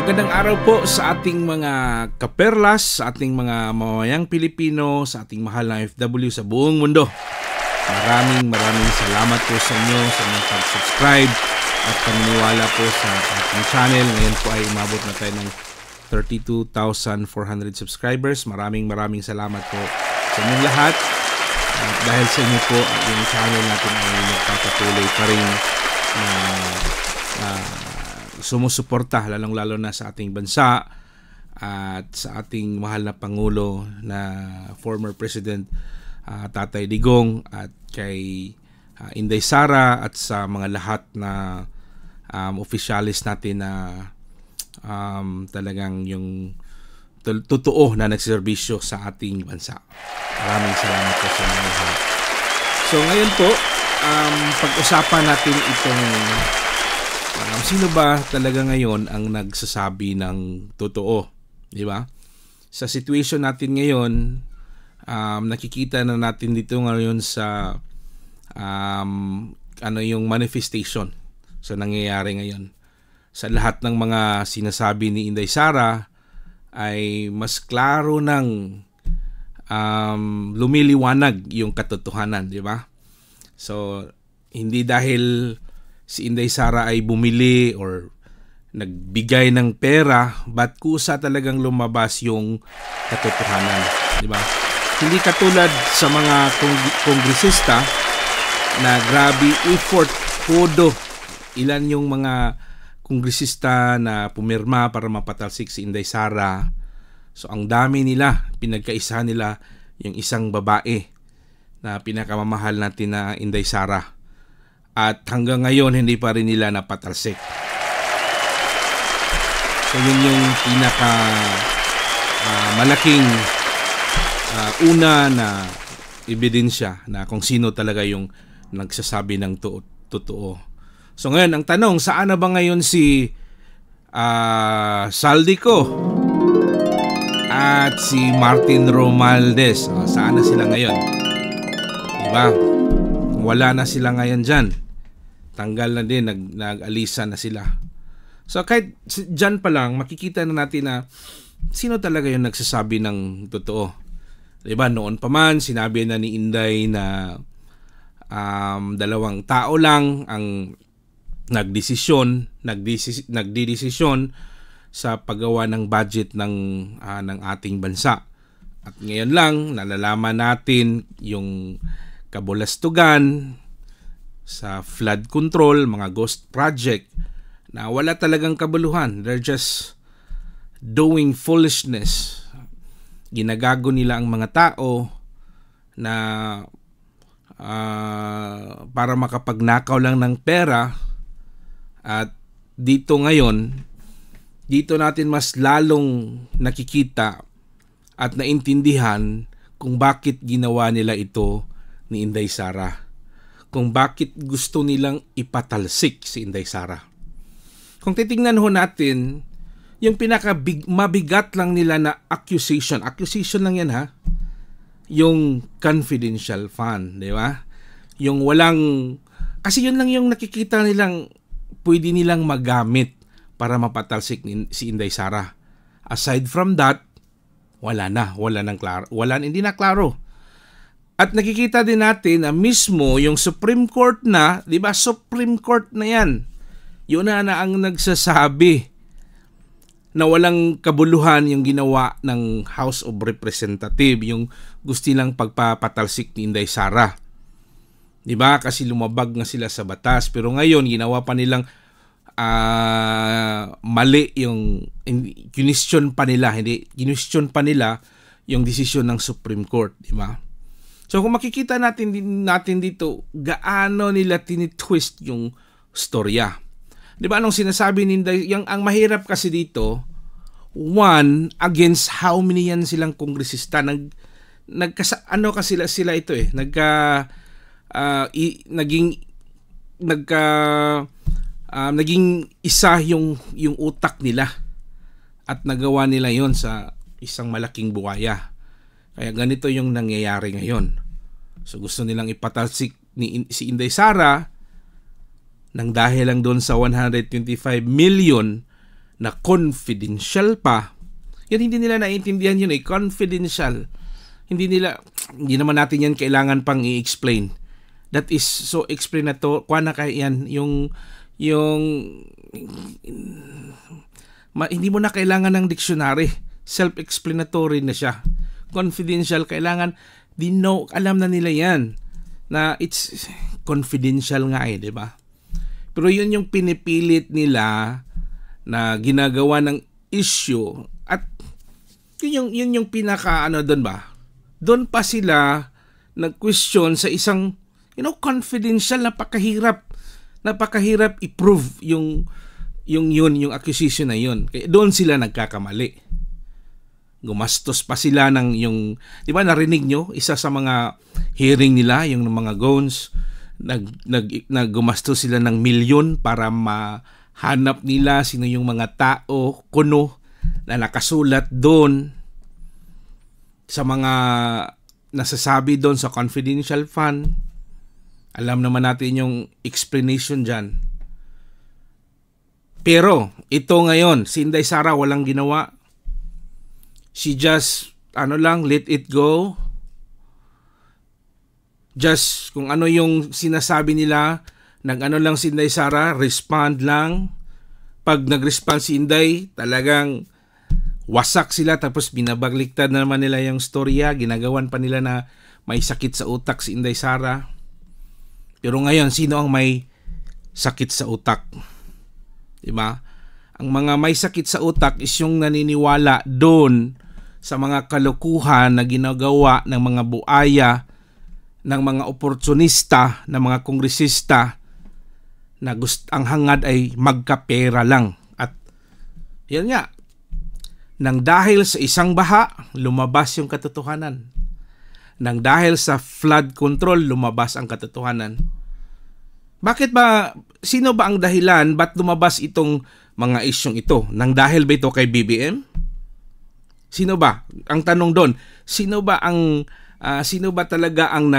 Magandang araw po sa ating mga kaperlas, sa ating mga mamamayang Pilipino, sa ating mahal na FW sa buong mundo. Maraming salamat po sa inyo sa inyong pag-subscribe at paniniwala po sa ating channel. Ngayon po ay umabot na tayo ng 32,400 subscribers. Maraming salamat po sa inyong lahat. At dahil sa inyo po, yung channel natin ay nagpapatuloy pa rin na sumusuporta lalong-lalo na sa ating bansa at sa ating mahal na Pangulo na former President Tatay Digong at kay Inday Sara at sa mga lahat na officialis natin na talagang yung totoo na nagserbisyo sa ating bansa. Maraming salamat po sa inyo lahat. So ngayon po, pag-usapan natin itong sino ba talaga ngayon ang nagsasabi ng totoo, di ba? Sa situation natin ngayon, nakikita na natin dito ngayon sa yung manifestation sa nangyayari ngayon. Sa lahat ng mga sinasabi ni Inday Sara ay mas klaro ng lumiliwanag yung katotohanan, di ba? So hindi dahil si Inday Sara ay bumili or nagbigay ng pera, but kusa talagang lumabas yung katotohanan, di ba? Hindi katulad sa mga kongresista na grabe effort, podo. Ilan yung mga kongresista na pumirma para mapatalsik si Inday Sara. So ang dami nila, pinagkaisahan nila yung isang babae na pinakamamahal natin na Inday Sara. At hanggang ngayon, hindi pa rin nila napatalsik. So yun yung malaking una na ebidensya na kung sino talaga yung nagsasabi ng totoo. So ngayon, ang tanong, saan na ba ngayon si Saldico at si Martin Romualdez? Saan na sila ngayon? Diba? Wala na sila ngayon dyan. Tanggal na din, nag-alisa na sila. So kahit dyan pa lang, makikita na natin na sino talaga yung nagsasabi ng totoo. Diba, noon pa man, sinabi na ni Inday na dalawang tao lang ang nagdidesisyon sa paggawa ng budget ng ating bansa. At ngayon lang, nalalaman natin yung kabulastugan sa flood control, mga ghost project na wala talagang kabuluhan. They're just doing foolishness. Ginagago nila ang mga tao na para makapagnakaw lang ng pera. At dito ngayon, dito natin mas lalong nakikita at naintindihan kung bakit ginawa nila ito ni Inday Sara. Kung bakit gusto nilang ipatalsik si Inday Sara. Kung titingnan ho natin, yung mabigat lang nila na accusation lang yan ha, yung confidential fund, di ba? Yung walang, kasi yun lang yung nakikita nilang pwede nilang magamit para mapatalsik si Inday Sara. Aside from that, hindi na klaro. At nakikita din natin na mismo yung Supreme Court na, di ba, Supreme Court na yan. Yun na ang nagsasabi na walang kabuluhan yung ginawa ng House of Representatives, yung gusto nilang pagpapatalsik ni Inday Sara. Di ba? Kasi lumabag nga sila sa batas. Pero ngayon, ginawa pa nilang mali yung question pa nila yung desisyon ng Supreme Court, di ba? So kung makikita natin dito gaano nila tinitwist yung storya. 'Di ba anong sinasabi ninda, yung ang mahirap kasi dito, one against how many yan silang kongresista sila ito naging isa yung utak nila at nagawa nila yon sa isang malaking buwaya. Kaya ganito yung nangyayari ngayon. So gusto nilang ipatalsik si Inday Sara nang dahil lang doon sa 125 million na confidential pa. Yan hindi nila naiintindihan yun confidential. Hindi naman natin yan kailangan pang i-explain. That is so explanatory. Kuha na kaya yan, hindi mo na kailangan ng dictionary. Self-explanatory na siya. Confidential, kailangan, alam na nila yan. Na it's confidential nga di ba? Pero yun yung pinipilit nila na ginagawa ng issue at yun yung pinaka doon ba? Doon pa sila nag-question sa isang confidential, napakahirap i-prove yung accusation na yun. Kaya doon sila nagkakamali. Gumastos pa sila ng di ba narinig nyo, isa sa mga hearing nila, yung mga goons, naggumastos sila ng milyon para mahanap nila sino yung mga tao, kuno, na nakasulat doon sa mga nasasabi doon sa confidential fund. Alam naman natin yung explanation dyan. Pero, ito ngayon, si Inday Sara walang ginawa. She just, let it go. Just, kung ano yung sinasabi nila, lang si Inday Sara, respond lang. Pag nag-respond si Inday, talagang wasak sila, tapos binabagligtad na naman nila yung storya, ginagawan pa nila na may sakit sa utak si Inday Sara. Pero ngayon, sino ang may sakit sa utak? Diba? Ang mga may sakit sa utak is yung naniniwala doon sa mga kalokohan na ginagawa ng mga buaya, ng mga oportunista, ng mga kongresista na ang hangad ay magkapera lang. At yan nga, nang dahil sa isang baha, lumabas yung katotohanan. Nang dahil sa flood control, lumabas ang katotohanan. Bakit ba, sino ba ang dahilan, ba't lumabas itong mga isyong ito? Nang dahil ba ito kay BBM? Sino ba? Ang tanong doon, sino ba talaga ang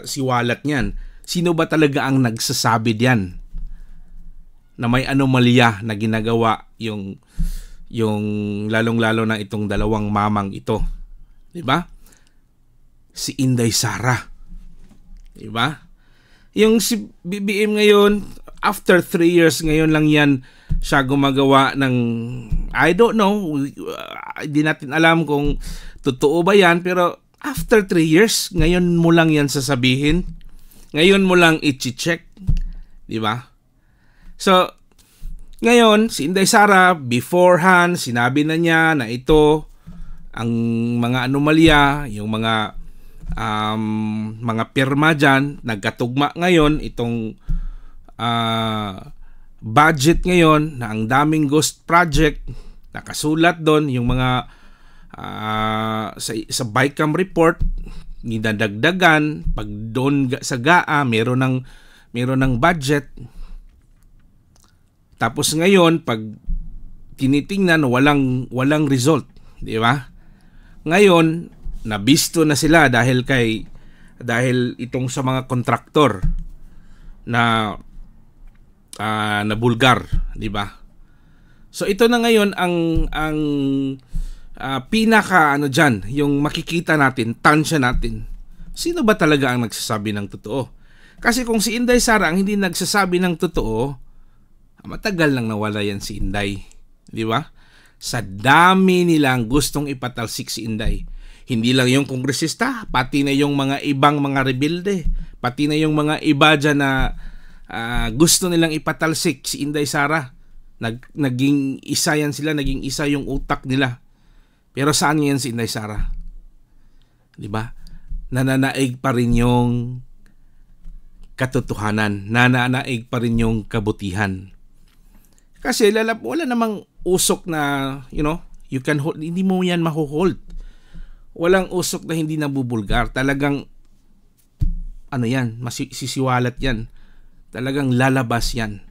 siwalat niyan? Sino ba talaga ang nagsasabi diyan na may anomalya na ginagawa yung lalong-lalo na itong dalawang mamang ito? 'Di ba? Si Inday Sara. 'Di ba? Yung si BBM ngayon, after 3 years ngayon lang yan siya gumagawa ng, I don't know, hindi natin alam kung totoo ba yan, pero after 3 years, ngayon mo lang yan sasabihin. Ngayon mo lang i-check. Di ba? So, ngayon, si Inday Sara, beforehand, sinabi na niya na ito, ang mga anomalya, yung mga pirma dyan, nagkatugma ngayon, itong budget ngayon, na ang daming ghost project, nakasulat doon, yung mga sa BICAM report, nidadagdagan, pag doon sa GAA, meron ng budget. Tapos ngayon, pag tinitingnan, walang result, di ba? Ngayon, nabisto na sila dahil itong sa mga kontraktor na bulgar, di ba? So ito na ngayon ang pinaka diyan, yung makikita natin, tansya natin. Sino ba talaga ang nagsasabi ng totoo? Kasi kung si Inday Sara ang hindi nagsasabi ng totoo, matagal nang nawala yan si Inday, di ba? Sa dami nilang gustong ipatalsik si Inday. Hindi lang yung kongresista, pati na yung mga ibang mga rebelde, pati na yung mga iba dyan na gusto nilang ipatalsik si Inday Sara. Naging isa yan sila, naging isa yung utak nila. Pero saan yan si Inday Sara? Di ba? Nananaig pa rin yung katotohanan, nananaig pa rin yung kabutihan. Kasi wala namang usok na, you can hold, hindi mo yan mahuhold. Walang usok na hindi nabubulgar. Talagang, masisiwalat yan. Talagang lalabas yan.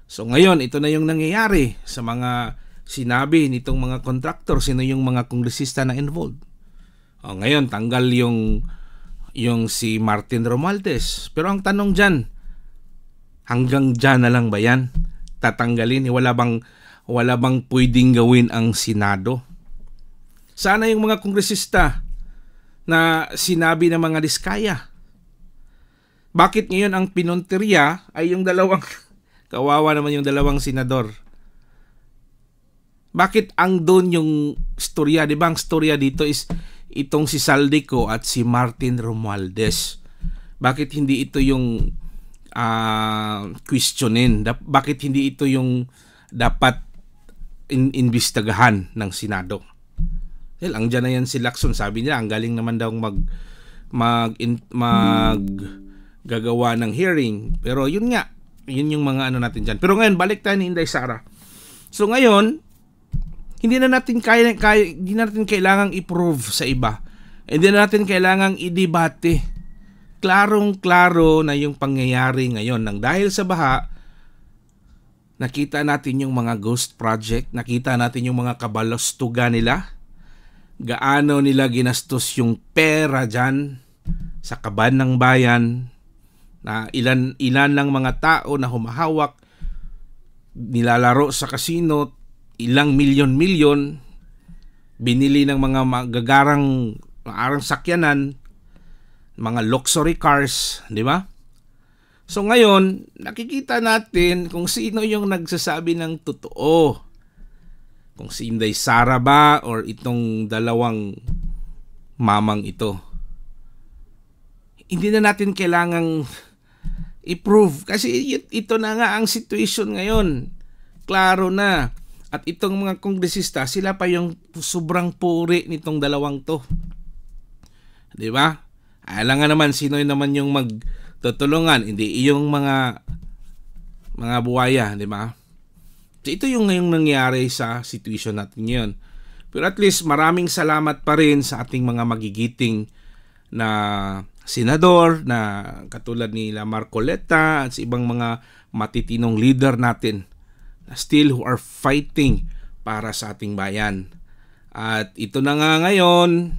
So ngayon, ito na yung nangyayari sa mga sinabi nitong mga contractor, sino yung mga kongresista na involved. Ngayon, tanggal yung si Martin Romualdez. Pero ang tanong dyan, hanggang dyan na lang ba yan? tatanggalin? Wala bang pwedeng gawin ang Senado? Sana yung mga kongresista na sinabi ng mga diskaya. Bakit ngayon ang pinunteriya ay yung dalawang kawawa naman yung dalawang senador? Bakit ang doon yung storya? Di ba ang storya dito is itong si Saldico at si Martin Romualdez. Bakit hindi ito yung questionin? Bakit hindi ito yung dapat imbestagahan ng Senado? Well, ang dyan na yan si Lacson. Sabi niya, ang galing naman daw gagawa ng hearing. Pero yun nga, yun yung mga ano natin dyan. Pero ngayon, balik tayo ni Inday Sara. So ngayon, hindi na natin kailangang i-prove sa iba. Hindi na natin kailangang i-debate. Klarong-klaro na yung pangyayari ngayon. Nang dahil sa baha, nakita natin yung mga ghost project, nakita natin yung mga kabalastugan nila, gaano nila ginastos yung pera dyan sa kaban ng bayan, na ilan lang mga tao na humahawak, nilalaro sa kasino, ilang milyon-milyon, binili ng mga magagarang sakyanan, mga luxury cars, di ba? So ngayon, nakikita natin kung sino yung nagsasabi ng totoo. Kung si Inday Sara ba or itong dalawang mamang ito. Hindi na natin kailangang i-prove kasi ito na nga ang situation ngayon. Klaro na. At itong mga kongresista, sila pa yung sobrang puri nitong dalawang to. Di ba? Alam nga naman sino naman yung magtutulungan, hindi yung mga buwaya, di ba? So, ito yung ngayong nangyari sa situation natin ngayon. Pero at least maraming salamat pa rin sa ating mga magigiting na senador na katulad nila Marcoleta at sa ibang mga matitinong leader natin na still who are fighting para sa ating bayan. At ito na nga ngayon,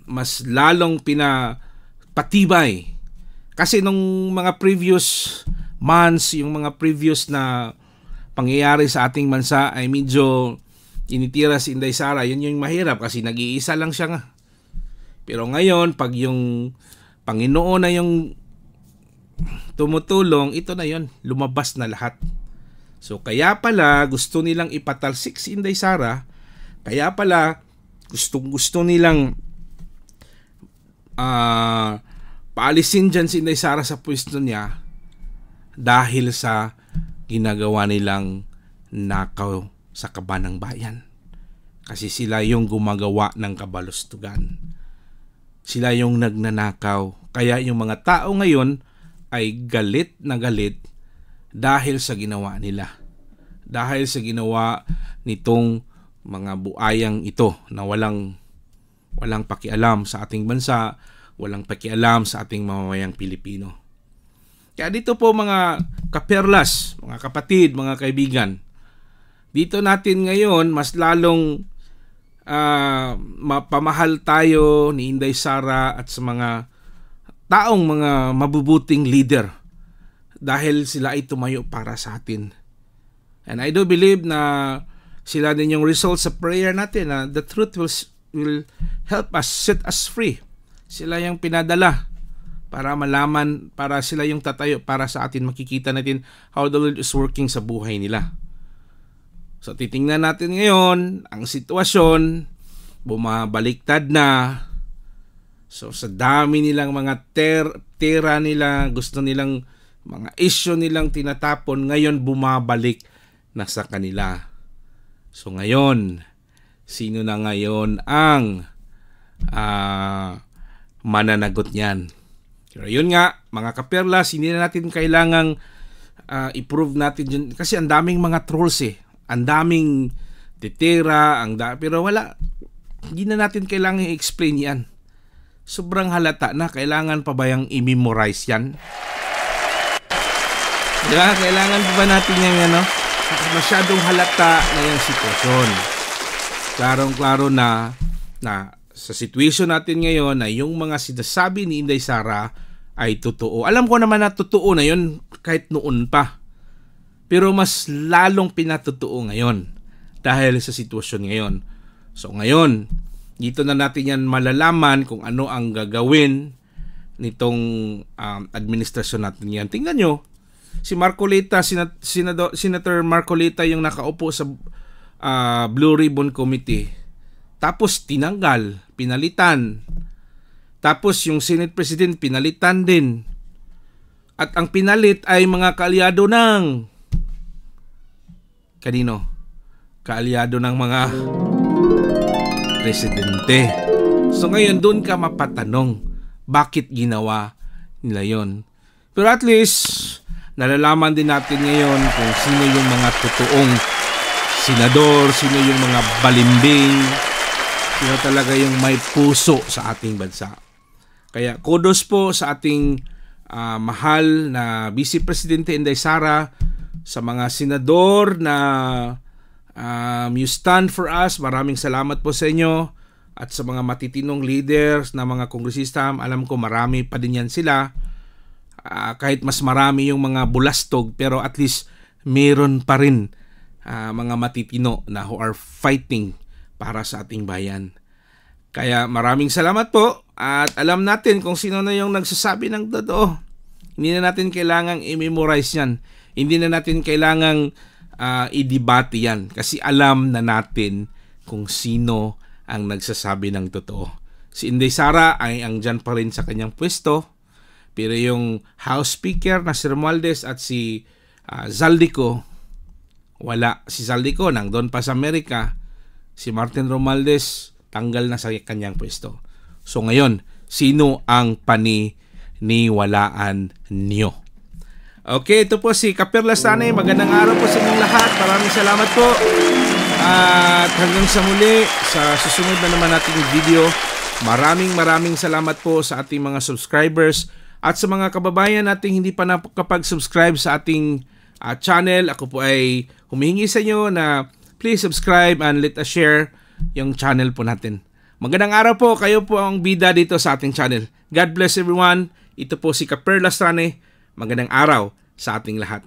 mas lalong pinapatibay. Kasi nung mga previous months, yung mga previous na pangyayari sa ating bansa ay medyo tinitira si Inday Sara. Yun yung mahirap kasi nag-iisa lang siya nga. Pero ngayon, pag yung Panginoon na yung tumutulong, ito na yun, lumabas na lahat. So kaya pala gusto nilang ipatalsik si Inday Sara, kaya pala gusto nilang paalisin dyan si Inday Sara sa pwesto niya dahil sa ginagawa nilang nakaw sa kaban ng bayan. Kasi sila yung gumagawa ng kabalustugan. Sila yung nagnanakaw. Kaya yung mga tao ngayon ay galit na galit dahil sa ginawa nila. Dahil sa ginawa nitong mga buayang ito na walang pakialam sa ating bansa, walang pakialam sa ating mamamayang Pilipino. Kaya dito po mga kaperlas, mga kapatid, mga kaibigan, dito natin ngayon mas lalong mapamahal tayo ni Inday Sara at sa mga taong mga mabubuting leader dahil sila ay tumayo para sa atin. And I do believe na sila din yung result sa prayer natin na the truth will help us, set us free. Sila yung pinadala para malaman, para sila yung tatayo para sa atin, makikita natin how the Lord is working sa buhay nila. So titingnan natin ngayon ang sitwasyon, bumabaliktad na. So sa dami nilang mga tera nila, gusto nilang mga issue nilang tinatapon, ngayon bumabalik na sa kanila. So ngayon, sino na ngayon ang mananagot niyan? Pero yun nga, mga kaperlas, hindi na natin kailangang i-prove natin dyan. Kasi ang daming mga trolls eh. Ang daming titira, pero wala. Hindi na natin kailangang i-explain yan. Sobrang halata na. Kailangan pa ba yung i-memorize yan? Diba? Kailangan pa ba natin yung ano? Masyadong halata na yung sitwasyon. Klarong-klaro na sa situation natin ngayon na yung mga sinasabi ni Inday Sara ay totoo. Alam ko naman na totoo na yun kahit noon pa. pero mas lalong pinatutuo ngayon dahil sa sitwasyon ngayon. So ngayon, dito na natin yan malalaman kung ano ang gagawin nitong administrasyon natin yan. Tingnan nyo, si Marcolita, Senator Marcolita yung nakaupo sa Blue Ribbon Committee. Tapos tinanggal, pinalitan. Tapos yung Senate President pinalitan din. At ang pinalit ay mga kaalyado ng kanino? Kaalyado ng mga presidente. So ngayon doon ka mapatanong bakit ginawa nila yon. Pero at least nalalaman din natin ngayon kung sino yung mga totoong senador, sino yung mga balimbing, sino talaga yung may puso sa ating bansa. Kaya kudos po sa ating mahal na Vice Presidente Inday Sara, sa mga senador na you stand for us. Maraming salamat po sa inyo. At sa mga matitinong leaders na mga kongresista, alam ko marami pa din yan sila. Kahit mas marami yung mga bulastog, pero at least meron pa rin mga matitino na who are fighting para sa ating bayan. Kaya maraming salamat po. At alam natin kung sino na yung nagsasabi ng totoo. Hindi na natin kailangang i-memorize yan. Hindi na natin kailangang i-debate yan. Kasi alam na natin kung sino ang nagsasabi ng totoo. Si Inday Sara ay andyan pa rin sa kanyang pwesto. Pero yung House Speaker na si Romualdez at si Zaldico, wala. Si Zaldico nandun pa sa Amerika. Si Martin Romualdez tanggal na sa kanyang pwesto. So ngayon, sino ang paniniwalaan niyo? Okay, ito po si Kaper Lasane. Magandang araw po sa inyong lahat. Maraming salamat po. At hanggang sa muli, sa susunod na naman nating video, maraming salamat po sa ating mga subscribers at sa mga kababayan nating hindi pa nakapag-subscribe sa ating channel. Ako po ay humihingi sa inyo na please subscribe and let us share yung channel po natin. Magandang araw po, kayo po ang bida dito sa ating channel. God bless everyone. Ito po si Kaper Lasane. Magandang araw sa ating lahat.